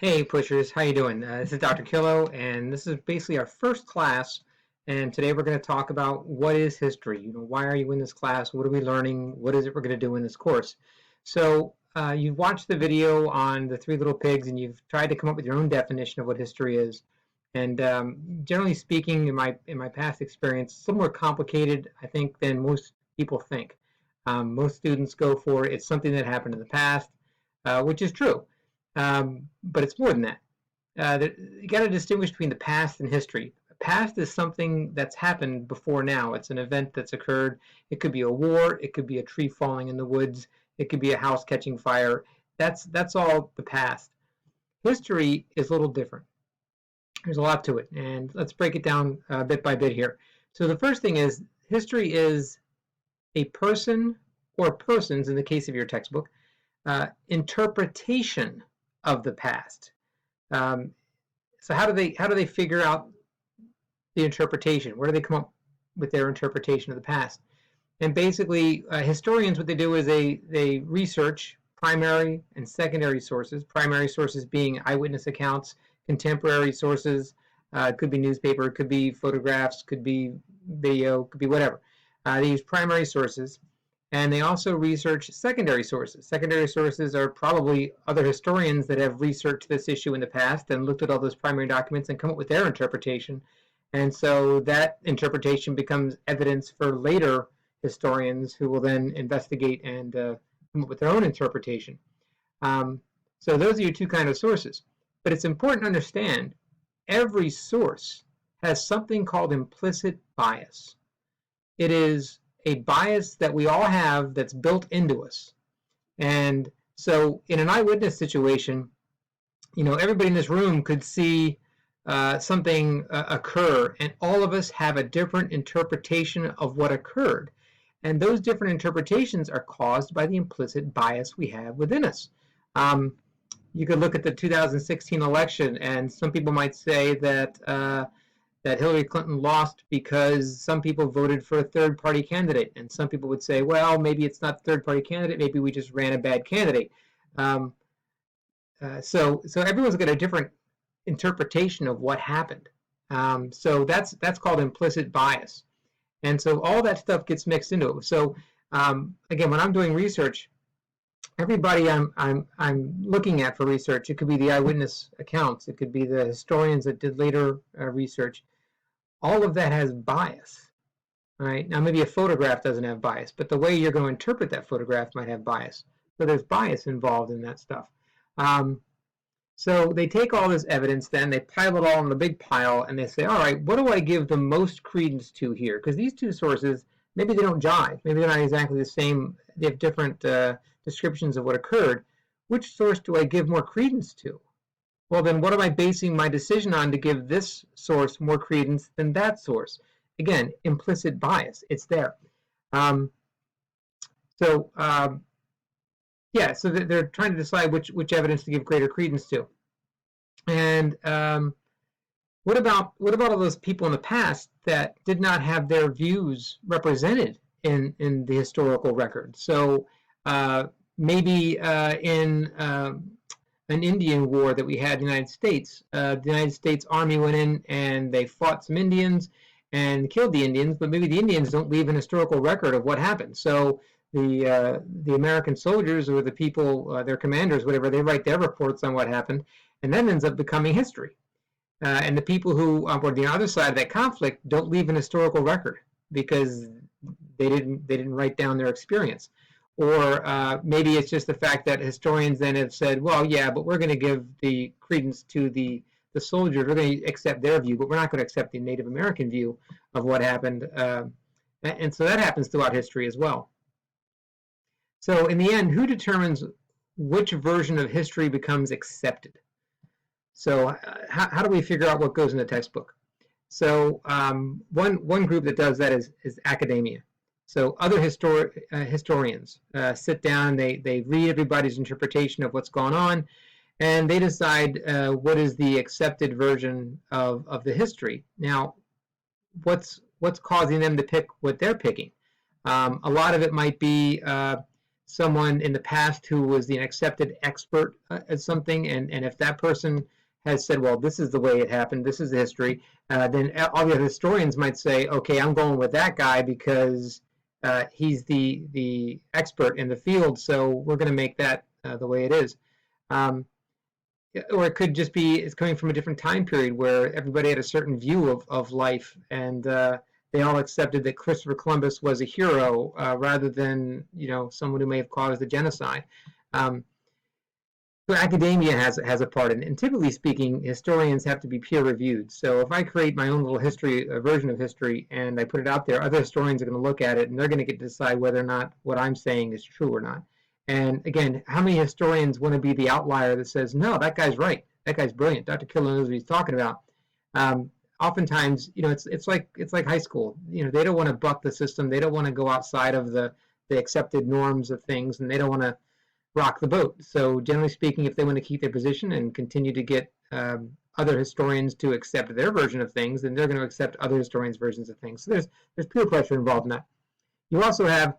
Hey pushers, how you doing? This is Dr. Killo, and this is basically our first class. And today we're going to talk about what is history. Why are you in this class? What are we learning? What is it we're going to do in this course? So you've watched the video on the Three Little Pigs, and you've tried to come up with your own definition of what history is. And generally speaking, in my past experience, it's a little more complicated, I think, than most people think. Most students go for it's something that happened in the past, which is true. But it's more than that. You got to distinguish between the past and history. The past is something that's happened before now. It's an event that's occurred. It could be a war. It could be a tree falling in the woods. It could be a house catching fire. That's all the past. History is a little different. There's a lot to it, and let's break it down bit by bit here. So the first thing is history is a person or persons, in the case of your textbook, interpretation of the past. So how do they figure out the interpretation? Where do they come up with their interpretation of the past? And basically, historians, what they do is they research primary and secondary sources. Primary sources being eyewitness accounts, contemporary sources. It could be newspaper, it could be photographs, could be video, could be whatever. They use primary sources. And they also research secondary sources. Secondary sources are probably other historians that have researched this issue in the past and looked at all those primary documents and come up with their interpretation. And so that interpretation becomes evidence for later historians who will then investigate and come up with their own interpretation. So those are your two kinds of sources. But it's important to understand every source has something called implicit bias. It is a bias that we all have that's built into us. And so in an eyewitness situation, everybody in this room could see something occur, and all of us have a different interpretation of what occurred. And those different interpretations are caused by the implicit bias we have within us. You could look at the 2016 election, and some people might say that Hillary Clinton lost because some people voted for a third-party candidate, and some people would say, well, maybe it's not a third-party candidate, maybe we just ran a bad candidate. So everyone's got a different interpretation of what happened. So that's called implicit bias, and so all that stuff gets mixed into it. So again, when I'm doing research, everybody I'm looking at for research, it could be the eyewitness accounts, it could be the historians that did later research. All of that has bias, right? Now, maybe a photograph doesn't have bias, but the way you're going to interpret that photograph might have bias. So there's bias involved in that stuff. So they take all this evidence, then they pile it all in a big pile, and they say, all right, what do I give the most credence to here? Because these two sources, maybe they don't jive. Maybe they're not exactly the same. They have different descriptions of what occurred. Which source do I give more credence to? Well, then what am I basing my decision on to give this source more credence than that source? Again, implicit bias. It's there. Yeah, so they're trying to decide which evidence to give greater credence to. And what about all those people in the past that did not have their views represented in the historical record? So maybe in an Indian war that we had in the United States. The United States Army went in and they fought some Indians and killed the Indians, but maybe the Indians don't leave an historical record of what happened. So the American soldiers or the people, their commanders, whatever, they write their reports on what happened, and that ends up becoming history. And the people who are on the other side of that conflict don't leave an historical record because they didn't write down their experience. Or maybe it's just the fact that historians then have said, well, yeah, but we're going to give the credence to the soldiers. We're going to accept their view, but we're not going to accept the Native American view of what happened. And so that happens throughout history as well. So in the end, who determines which version of history becomes accepted? So how do we figure out what goes in the textbook? So one group that does that is academia. So other historians sit down, they read everybody's interpretation of what's going on, and they decide what is the accepted version of the history. Now, what's causing them to pick what they're picking? A lot of it might be someone in the past who was the accepted expert at something, and if that person has said, well, this is the way it happened, this is the history, then all the other historians might say, okay, I'm going with that guy because he's the expert in the field, so we're going to make that the way it is. Or it could just be it's coming from a different time period where everybody had a certain view of life, and they all accepted that Christopher Columbus was a hero rather than someone who may have caused the genocide. So academia has a part in it, and typically speaking, historians have to be peer reviewed. So if I create my own little history, a version of history, and I put it out there, other historians are going to look at it, and they're going to get to decide whether or not what I'm saying is true or not. And again, how many historians want to be the outlier that says, no, that guy's right, that guy's brilliant, Dr. Kilo knows what he's talking about? Oftentimes, it's like high school. They don't want to buck the system. They don't want to go outside of the accepted norms of things, and they don't want to rock the boat. So generally speaking, if they want to keep their position and continue to get other historians to accept their version of things, then they're going to accept other historians' versions of things. So there's peer pressure involved in that. You also have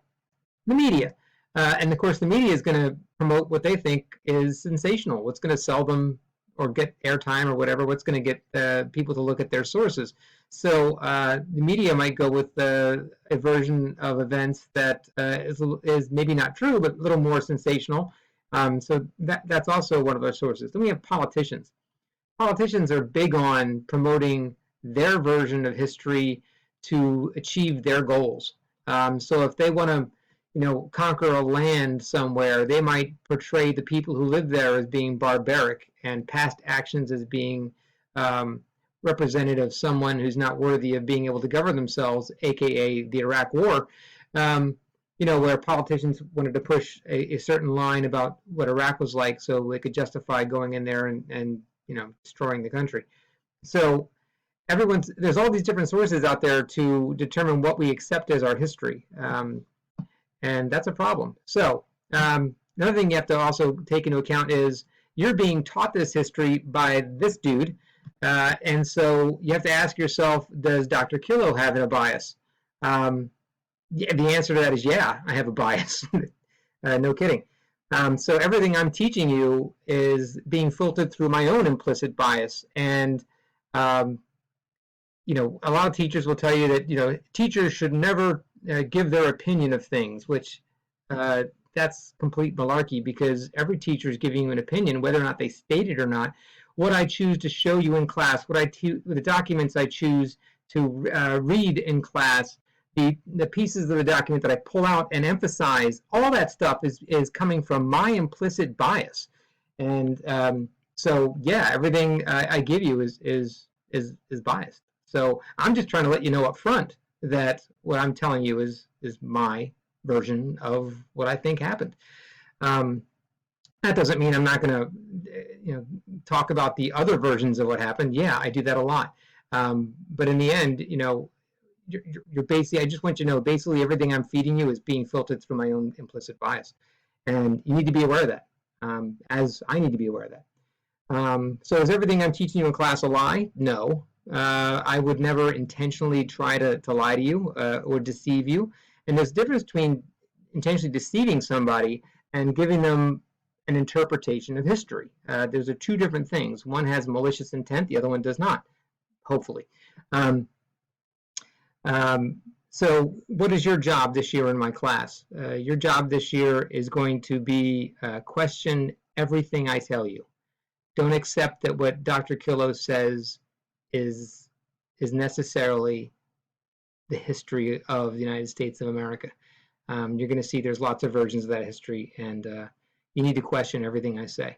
the media. And of course, the media is going to promote what they think is sensational, what's going to sell them or get airtime or whatever, what's going to get people to look at their sources. So the media might go with a version of events that is maybe not true, but a little more sensational. So that's also one of our sources. Then we have politicians. Politicians are big on promoting their version of history to achieve their goals. So if they want to conquer a land somewhere, they might portray the people who live there as being barbaric and past actions as being representative of someone who's not worthy of being able to govern themselves, aka the Iraq War, where politicians wanted to push a certain line about what Iraq was like so they could justify going in there and destroying the country. So there's all these different sources out there to determine what we accept as our history. And that's a problem. So another thing you have to also take into account is you're being taught this history by this dude, and so you have to ask yourself, does Dr. Kilo have a bias? The answer to that is yeah, I have a bias. No kidding. So everything I'm teaching you is being filtered through my own implicit bias, and a lot of teachers will tell you that teachers should never give their opinion of things, which that's complete malarkey, because every teacher is giving you an opinion, whether or not they state it or not. What I choose to show you in class, the documents I choose to read in class, the pieces of the document that I pull out and emphasize, all that stuff is coming from my implicit bias. And so yeah, everything I give you is biased. So I'm just trying to let you know up front that what I'm telling you is my version of what I think happened. That doesn't mean I'm not going to, talk about the other versions of what happened. Yeah, I do that a lot. But in the end, you're basically, I just want you to know, basically everything I'm feeding you is being filtered through my own implicit bias, and you need to be aware of that, as I need to be aware of that. So is everything I'm teaching you in class a lie? No. I would never intentionally try to lie to you or deceive you. And there's a difference between intentionally deceiving somebody and giving them an interpretation of history. Those are two different things. One has malicious intent, the other one does not, hopefully. So what is your job this year in my class? Your job this year is going to be question everything I tell you. Don't accept that what Dr. Kilo says is necessarily the history of the United States of America. You're going to see there's lots of versions of that history, and you need to question everything I say.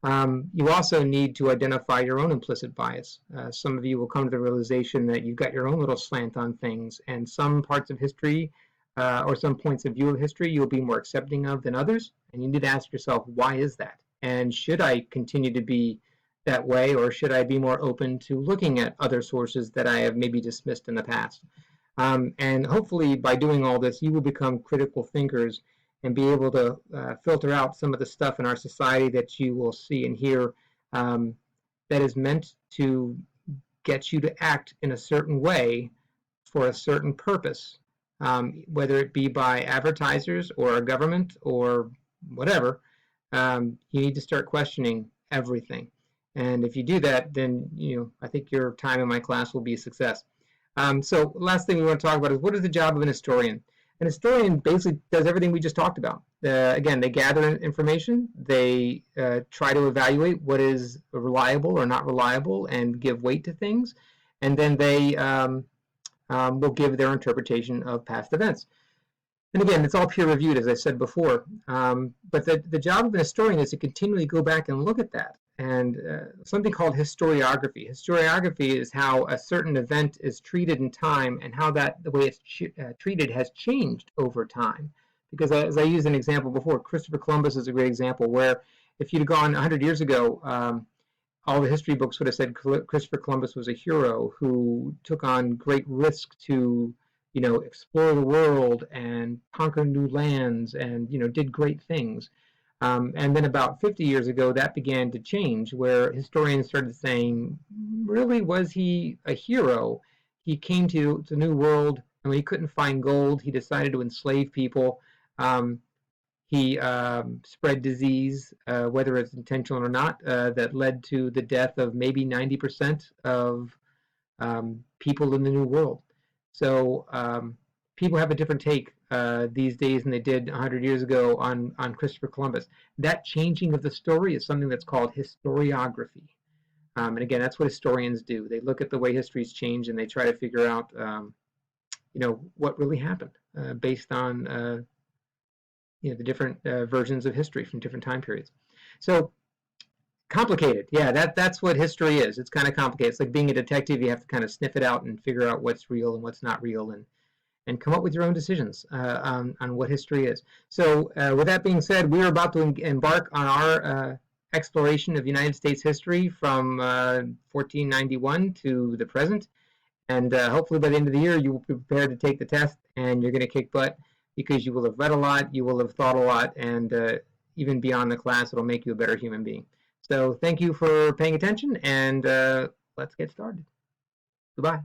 You also need to identify your own implicit bias. Some of you will come to the realization that you've got your own little slant on things, and some parts of history or some points of view of history you'll be more accepting of than others, and you need to ask yourself, why is that? And should I continue to be that way, or should I be more open to looking at other sources that I have maybe dismissed in the past? And hopefully by doing all this, you will become critical thinkers and be able to filter out some of the stuff in our society that you will see and hear that is meant to get you to act in a certain way for a certain purpose, whether it be by advertisers or a government or whatever. You need to start questioning everything. And if you do that, then I think your time in my class will be a success. So last thing we want to talk about is, what is the job of an historian? An historian basically does everything we just talked about. Again, they gather information, they try to evaluate what is reliable or not reliable and give weight to things, and then they will give their interpretation of past events. And again, it's all peer reviewed, as I said before. But the job of an historian is to continually go back and look at that. And something called historiography. Historiography is how a certain event is treated in time, and how the way it's treated has changed over time. Because as I used an example before, Christopher Columbus is a great example, where if you'd gone 100 years ago, all the history books would have said Christopher Columbus was a hero who took on great risk to explore the world and conquer new lands and, did great things. And then about 50 years ago, that began to change, where historians started saying, really, was he a hero? He came to the New World, and when he couldn't find gold, he decided to enslave people. He spread disease, whether it's intentional or not, that led to the death of maybe 90% of people in the New World. So people have a different take these days than they did 100 years ago on Christopher Columbus. That changing of the story is something that's called historiography. And again, that's what historians do. They look at the way history's changed, and they try to figure out what really happened based on the different versions of history from different time periods. So complicated. Yeah, that's what history is. It's kind of complicated. It's like being a detective. You have to kind of sniff it out and figure out what's real and what's not real, and come up with your own decisions on what history is. So with that being said, we are about to embark on our exploration of United States history from 1491 to the present. And hopefully by the end of the year, you will be prepared to take the test, and you're going to kick butt, because you will have read a lot, you will have thought a lot, and even beyond the class, it'll make you a better human being. So thank you for paying attention, and let's get started. Goodbye.